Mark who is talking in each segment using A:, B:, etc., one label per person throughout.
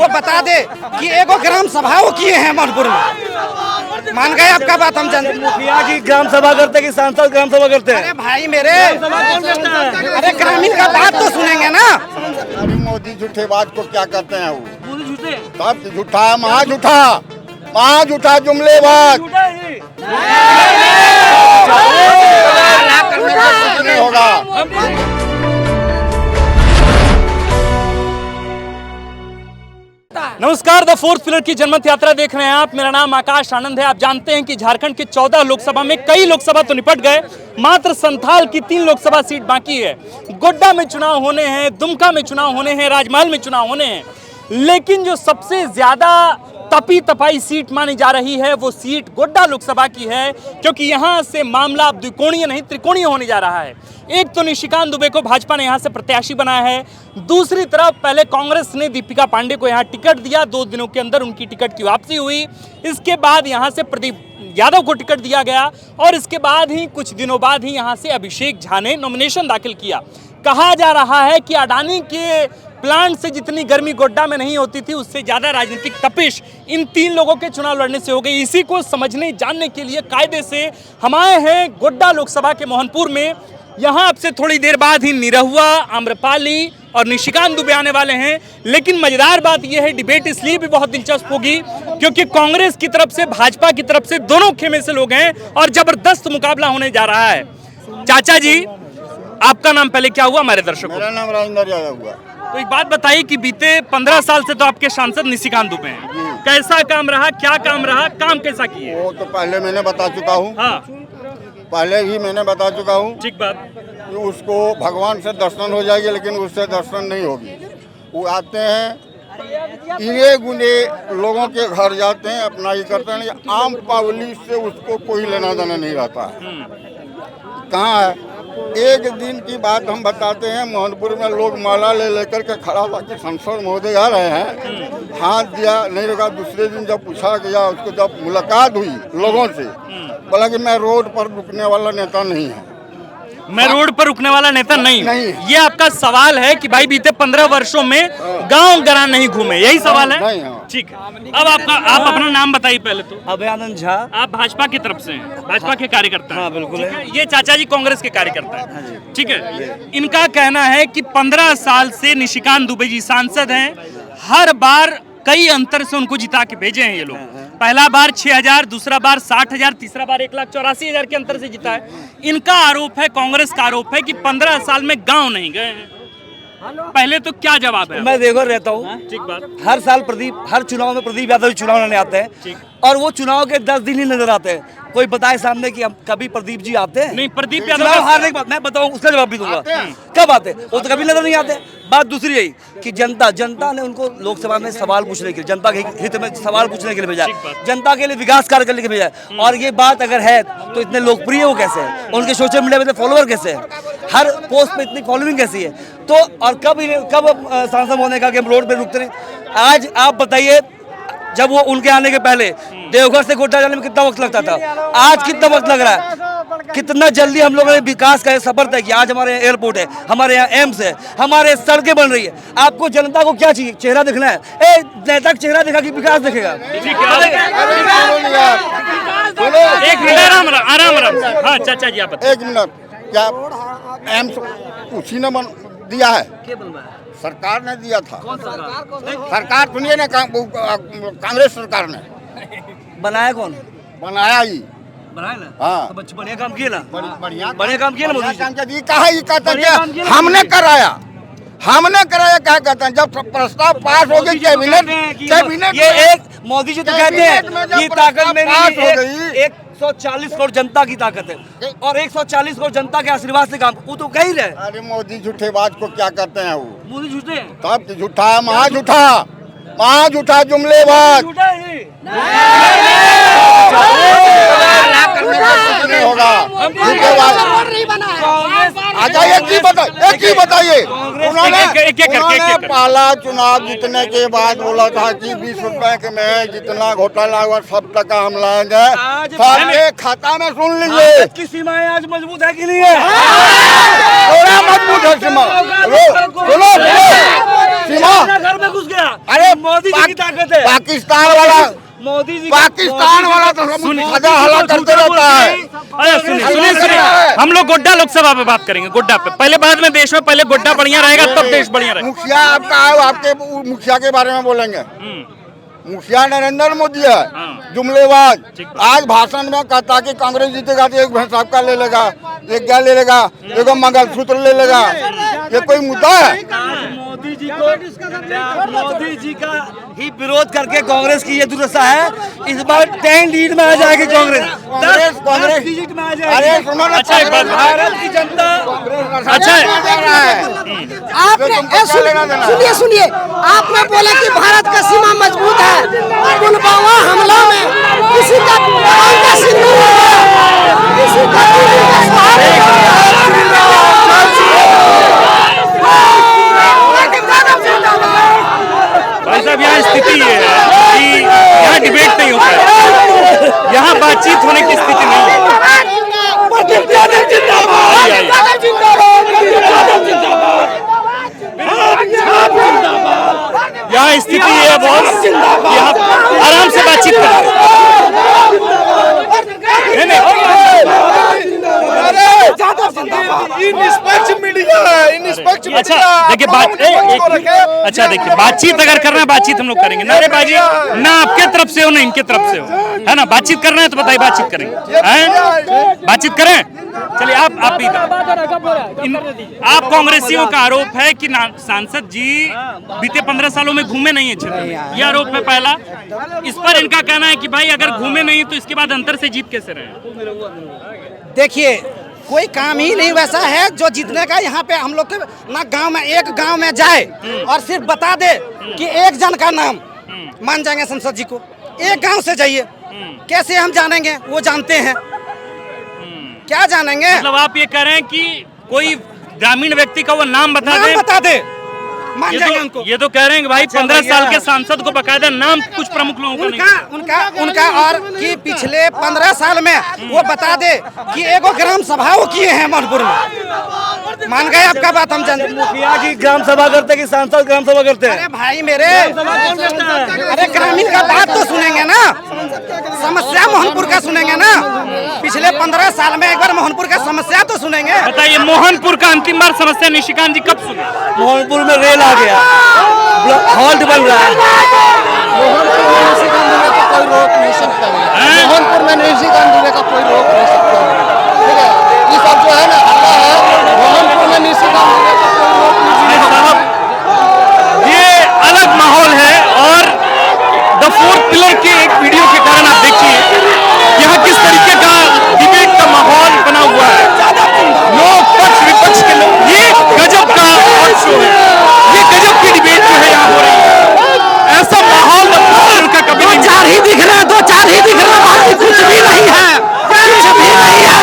A: वो बता दे कि एगो ग्राम सभा वो किए हैं मनपुर में। मान गए आपका बात हम जानते।
B: मुखिया जी ग्राम सभा करते कि सांसद ग्राम सभा करते हैं?
A: अरे भाई मेरे, अरे ग्रामीण का बात तो सुनेंगे ना।
C: अरे मोदी झूठे बात को क्या करते हैं वो?
B: मोदी झूठे?
C: सब झूठा है, महा झूठा जुमले बात नहीं होगा।
D: नमस्कार, द फोर्थ पिलर की जनमत यात्रा देख रहे हैं आप। मेरा नाम आकाश आनंद है। आप जानते हैं कि झारखंड के 14 लोकसभा में कई लोकसभा तो निपट गए, मात्र संथाल की 3 लोकसभा सीट बाकी है। गोड्डा में चुनाव होने हैं, दुमका में चुनाव होने हैं, राजमहल में चुनाव होने हैं, लेकिन जो सबसे ज्यादा तपी तपाई सीट मानी जा रही है वो सीट गोड्डा लोकसभा की है, क्योंकि यहां से मामला अब द्विकोणीय नहीं त्रिकोणीय होने जा रहा है। एक तो निशिकांत दुबे को भाजपा ने यहां से प्रत्याशी बनाया है, दूसरी तरफ पहले कांग्रेस ने दीपिका पांडे को यहां टिकट दिया, 2 दिनों के अंदर उनकी टिकट की वापसी हुई। इसके बाद यहां से प्रदीप यादव को टिकट दिया गया और इसके बाद ही कुछ दिनों बाद ही यहां से अभिषेक झा ने नॉमिनेशन दाखिल किया। कहा जा रहा है कि अडानी के प्लांट से जितनी गर्मी गोड्डा में नहीं होती थी, उससे ज्यादा राजनीतिक तपिश इन 3 लोगों के चुनाव लड़ने से हो गई। इसी को समझने जानने के लिए कायदे से हम आए हैं गोड्डा लोकसभा के मोहनपुर में। यहाँ अब से थोड़ी देर बाद ही निरहुआ, आम्रपाली और निशिकांत दुबे आने वाले हैं। लेकिन मजेदार बात यह है, डिबेट इसलिए भी बहुत दिलचस्प होगी क्योंकि कांग्रेस की तरफ से, भाजपा की तरफ से, दोनों खेमे से लोग हैं और जबरदस्त मुकाबला होने जा रहा है। चाचा जी, आपका नाम पहले क्या हुआ हमारे दर्शकों?
C: मेरा नाम राजेंद्र यादव हुआ।
D: तो एक बात बताइए कि बीते 15 साल से तो आपके सांसद निशिकांत दुबे हैं, कैसा काम रहा, क्या काम रहा, काम कैसा किए?
C: वो तो पहले मैंने बता चुका हूँ।
D: हाँ,
C: पहले ही मैंने बता चुका हूँ
D: ठीक बात।
C: कि उसको भगवान से दर्शन हो जाएगी, लेकिन उससे दर्शन नहीं होगी। वो आते हैं, इने गुने लोगों के घर जाते हैं, अपना ही करते हैं, आम पब्लिक से उसको कोई लेना देना नहीं रहता है। कहाँ है? एक दिन की बात हम बताते हैं, मोहनपुर में लोग माला ले लेकर के खड़ा था कि संसद महोदय आ रहे हैं, हाथ दिया नहीं लगा। दूसरे दिन जब पूछा गया, उसको जब मुलाकात हुई लोगों से, बोला कि मैं रोड पर रुकने वाला नेता नहीं है।
D: मैं रोड पर रुकने वाला नेता नहीं।
C: नहीं।
D: ये आपका सवाल है कि भाई बीते 15 वर्षों में गांव गरान नहीं घूमे, यही सवाल है?
C: नहीं, हाँ।
D: ठीक है। अब आप अपना नाम बताइए पहले तो।
B: अभयानंद झा।
D: आप भाजपा की तरफ से हैं, भाजपा के कार्यकर्ता हैं?
B: हाँ, बिल्कुल
D: ठीक
B: है।
D: ये चाचा जी कांग्रेस के कार्यकर्ता हैं, ठीक है। इनका कहना है कि 15 साल से निशिकांत दुबे जी सांसद हैं, हर बार कई अंतर से उनको जिता के भेजे हैं ये लोग। पहला बार 6,000, दूसरा बार 60,000, तीसरा बार 1,84,000 के अंतर से जीता है। इनका आरोप है, कांग्रेस का आरोप है कि 15 साल में गांव नहीं गए हैं। पहले तो क्या जवाब है?
B: मैं देखो रहता हूँ,
D: ठीक बात।
B: हर साल हर चुनाव में प्रदीप यादव चुनाव लड़ने आते हैं और वो चुनाव के 10 दिन ही नजर आते हैं। कोई बताए सामने कि हम कभी प्रदीप जी आते हैं?
D: नहीं, प्रदीप यादव
B: चुनाव हारने के बाद मैं बताऊं, उसका जवाब भी दूंगा। कब आते? वो तो कभी नजर नहीं आते। बात दूसरी यही कि जनता ने उनको लोकसभा में सवाल पूछने के लिए, जनता के हित में सवाल पूछने के लिए भेजा, जनता के लिए विकास कार्य करने के लिए भेजा। और ये बात अगर है तो इतने लोकप्रिय वो कैसे है, उनके सोशल मीडिया में फॉलोअर कैसे है, हर पोस्ट पे इतनी फॉलोइंग कैसी है? तो और कब सांसद होने का कि हम रोड पे रुकते नहीं? आज आप बताइए, जब वो उनके आने के पहले देवघर से गोड्डा जाने में कितना वक्त लगता था, आज कितना वक्त लग रहा है? कितना जल्दी हम लोगों ने विकास का सफर तय किया। आज हमारे यहाँ एयरपोर्ट है, हमारे यहाँ एम्स है, हमारे सड़कें बन रही है। आपको जनता को क्या चाहिए? चेहरा दिखना है। नेता का चेहरा दिखा कि विकास दिखेगा?
D: एक मिनट, आराम। हाँ चाचा जी, आप बताइए।
C: 1 मिनट। क्या एम्स उसी ने दिया है? सरकार ने दिया था। सरकार सुनिए ना, कांग्रेस सरकार ने
B: बनाया। कौन
C: बनाया? ही
B: बनाया ना।
C: हाँ,
B: तो बढ़िया काम किए ना,
C: बढ़िया
B: काम किया ना मोदी जी।
C: कहा ये कहता है हमने कराया क्या कहते हैं? जब प्रस्ताव पास हो गई कैबिनेट,
B: ये एक मोदी जी तो कहते हैं कि ताकत में पास हो गई। 140 करोड़ जनता की ताकत है और 140 करोड़ जनता के आशीर्वाद से काम, वो तो कह ही रहे।
C: अरे मोदी झूठे बात को क्या करते हैं? वो
B: मोदी झूठे हैं,
C: सब झूठा है, महा झूठा जुमले बात नहीं होगा। अच्छा, एक ही बताइए, उन्होंने पहला चुनाव जीतने के बाद बोला था कि 20 रुपए में जितना घोटाला हुआ सब टका हम लाएंगे सबके खाता में। सुन लीजिए,
B: की सीमाएं आज मजबूत है कि नहीं है?
C: थोड़ा मजबूत है सीमा। सुनो, सीमा
B: घर में घुस गया।
C: अरे
B: मोदी जी की ताकत है।
C: पाकिस्तान वाला
B: मोदी जी
C: पाकिस्तान वाला तो सजा हला करते रहता है।
D: अरे सुनिए, हम लोग गोड्डा लोकसभा पे बात करेंगे, गोड्डा पे। पहले बाद में देश में, पहले गोड्डा बढ़िया रहेगा तब देश बढ़िया रहेगा।
C: मुखिया आपका है, आपके मुखिया के बारे में बोलेंगे। मुखिया नरेंद्र मोदी है, जुमलेबाज। आज भाषण में कहता कि कांग्रेस जीतेगा तो एक भैंस आपका ले लेगा, एक गाय ले लेगा, एक मंगलसूत्र ले लेगा। ये कोई मुद्दा है?
B: मोदी जी को, मोदी जी का ही विरोध करके कांग्रेस की ये दुर्दशा है। इस बार 10 लीड में आ जाएगी कांग्रेस।
C: कांग्रेस
B: सीट में आ जाएगी।
C: अरे सुनो ना,
D: अच्छा, एक बात
B: भारत की जनता
C: अच्छा
E: आपने सुनिए, आपने बोला कि भारत का सीमा मजबूत है। पुलवामा हमला में किसी का प्राण का सिंदूर हुआ, किसी का दिल का सहारा।
D: भाई साहब, यहाँ स्थिति ये है कि यहाँ डिबेट नहीं होता है, यहाँ बातचीत होने की स्थिति नहीं है। यहाँ स्थिति ये है बॉस, यहाँ आराम से बातचीत करें। अच्छा देखिए अच्छा देखिए, बातचीत अगर करना है बातचीत हम लोग करेंगे। नारेबाजी ना आपके तरफ से हो ना इनके तरफ से हो, है ना। बातचीत करना है तो बताइए, बातचीत करेंगे, हैं? बातचीत करें। चलिए आप भी आप कांग्रेसियों का आरोप है कि सांसद जी बीते 15 सालों में घूमे नहीं है क्षेत्र में, यह आरोप है पहला। इस पर इनका कहना है कि भाई अगर घूमे नहीं तो इसके बाद अंतर से जीत कैसे रहे।
A: देखिए, कोई काम ही नहीं वैसा है जो जीतने का। यहाँ पे हम लोग के ना गांव में, एक गांव में जाए और सिर्फ बता दे कि एक जन का नाम, मान जाएंगे संसद जी को। एक गांव से जाइए, कैसे हम जानेंगे? वो जानते हैं, क्या जानेंगे?
D: मतलब आप ये कह रहे हैं कि कोई ग्रामीण व्यक्ति का वो नाम बता दे,
A: मान जाएंगे उनको।
D: ये तो कह रहे हैं कि भाई 15 साल के सांसद को बकायदा नाम कुछ प्रमुख लोगों का
A: उनका और कि पिछले 15 साल में वो बता दे कि एगो ग्राम सभा वो किए हैं मनपुर में। मान गए आपका बात? हम जानते।
B: मुखिया की ग्राम सभा करते कि सांसद ग्राम सभा करते हैं?
A: अरे भाई मेरे, अरे ग्रामीण का बात तो सुनेंगे ना, समस्या मोहनपुर का सुनेंगे ना। पिछले 15 साल में एक बार मोहनपुर का समस्या तो सुनेंगे।
D: बताइए, मोहनपुर का अंतिम बार समस्या निशिकांत जी कब सुने?
B: मोहनपुर में रेल आ गया, हॉल्ट बन रहा है।
E: कोई रोक नहीं सकता है। मोहनपुर में निशिकांत दुबे का कोई रोक नहीं सकता है। ठीक है, ये सब जो है ना हल्ला है। मोहनपुर में निशिकांत दुबे का कोई रोक नहीं
D: साहब, ये अलग माहौल है। और द फोर्थ पिलर के एक वीडियो के कारण आप देखिए यहाँ किस तरीके का डिबेट का माहौल बना हुआ है। लोग पक्ष विपक्ष के लोग, ये गजब का हॉट शो है, ये गजब की डिबेट जो है यहाँ हो रही है। ऐसा माहौल का कभी नहीं।
A: चार ही दिख रहे हैं, 2-4 ही दिख रहे हैं, बाकी कुछ भी नहीं है, कुछ भी नहीं है।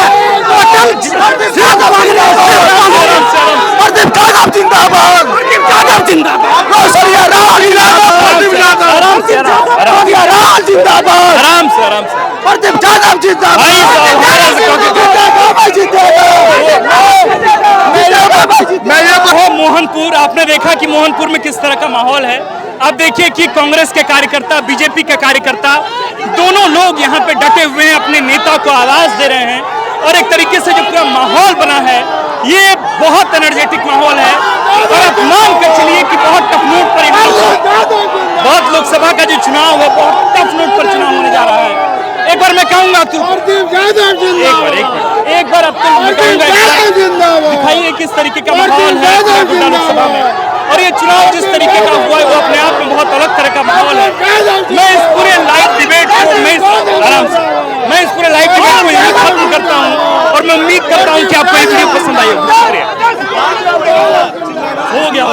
A: प्रदीप यादव जिंदाबाद, प्रदीप यादव जिंदाबाद,
D: आराम से
A: प्रदीप यादव जिंदाबाद।
D: मोहनपुर, आपने देखा कि मोहनपुर में किस तरह का माहौल है। अब देखिए कि कांग्रेस के कार्यकर्ता, बीजेपी के कार्यकर्ता, दोनों लोग यहाँ पे डटे हुए हैं, अपने नेता को आवाज दे रहे हैं। और एक तरीके से जो पूरा माहौल बना है, ये बहुत एनर्जेटिक माहौल है। और आप मान कर चलिए कि बहुत टफ नोट पर, बहुत लोकसभा का जो चुनाव है, बहुत टफ नोट पर चुनाव होने जा रहा है। एक बार मैं कहूंगा एक बार अब तो मैं कहूंगा, दिखाइए किस तरीके का माहौल है गोड्डा लोकसभा में। और ये चुनाव जिस तरीके का हुआ है वो अपने आप में बहुत अलग तरह का माहौल है। मैं इस पूरे लाइव डिबेट को मैं इस पूरे लाइव डिबेट को यहीं खत्म करता हूँ। और मैं उम्मीद करता हूँ कि आपको ये वीडियो पसंद आई होगी। शुक्रिया। हो गया।